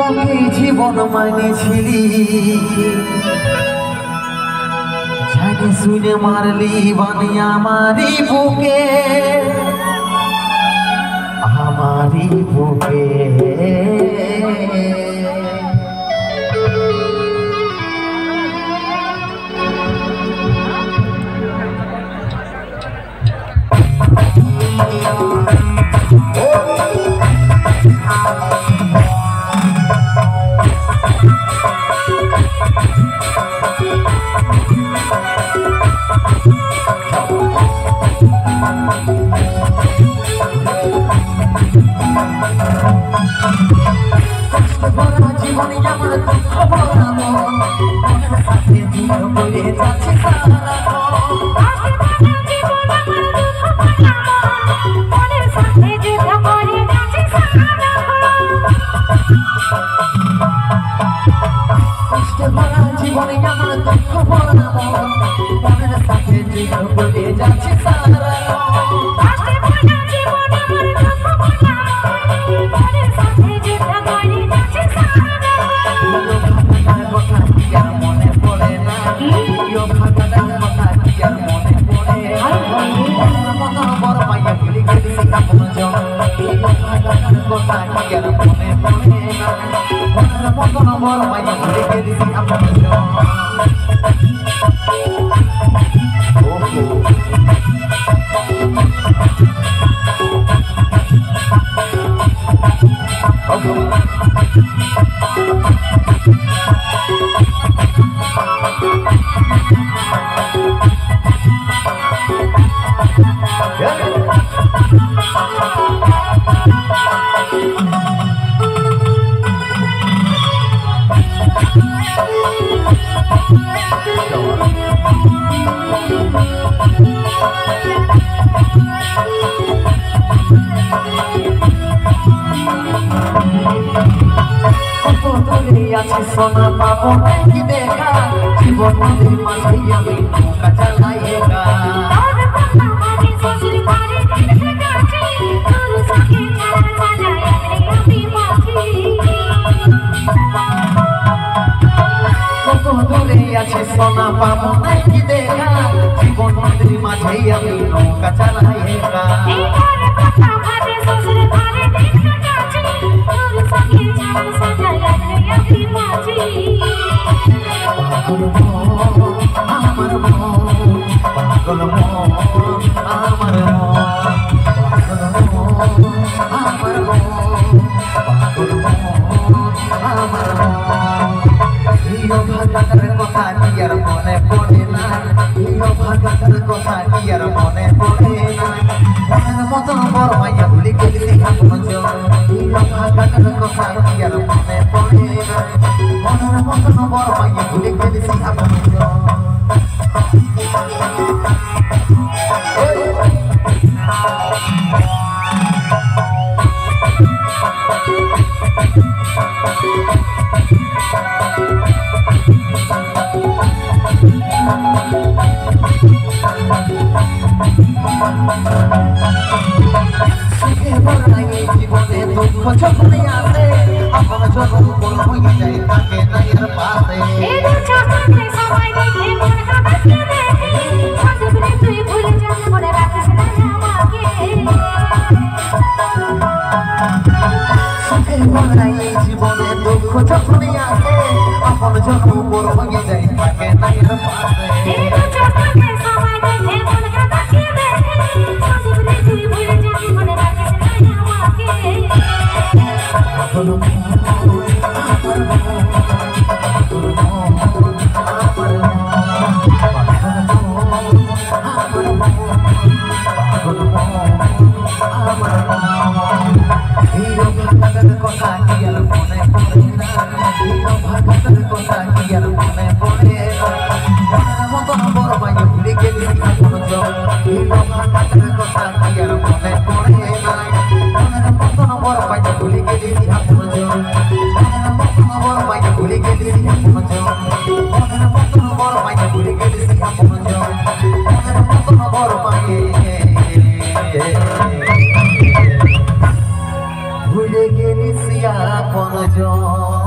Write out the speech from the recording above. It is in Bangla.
তোকে জীবন মানেছিলি জানি শুনে মারলি বানি আমারি বুকে জীবনে আমার দুঃখ ভরা মন মনের সাথে যুদ্ধ করে যাচ্ছে জীবনে আমার দুঃখ ভরা মন মনের সাথে যুদ্ধ করে যাচ্ছে সারা সোনা পাবো নাকি দেখা জীবন নদীর মাঝে আমি নৌকা চালাই একা কত দূরে আছে সোনা পাবো নাকি দেখা জীবন নদীর মাঝে আমি নৌকা চালাই একা কথা কি আর মনে পড়ে না কথা কি আর মনে পড়ে না মনের মতন বড় মাইয়া ভুলে গেলি আপন জন কথা কি আর মনে পড়ে না মনের মতন বড় মাইয়া ভুলে গেলি আপন জন জীবনে দুঃখ যখনই আসে আপন জন বল হয়ে যায় তাকে নাই আর পাশে জীবনে দুঃখ যখনই আসে আপন জন বল হয়ে যায় তাকে নাই আর পাশে কথা কি আর মনে পড়ে না কথা কি আর মনে পড়ে না মতন বড় মাইয়া ভুলে গেলি আপন জন কথা কি আর মনে পড়ে না মতন বড় মাইয়া ভুলে গেলি আপন জন মতন বড় মাইয়া ভুলে গেলি আপন জন মতন বড় মাইয়া ভুলে গেলি আপন জন মতন বড় মাইয়া ভুলে গেলি আপন জন জন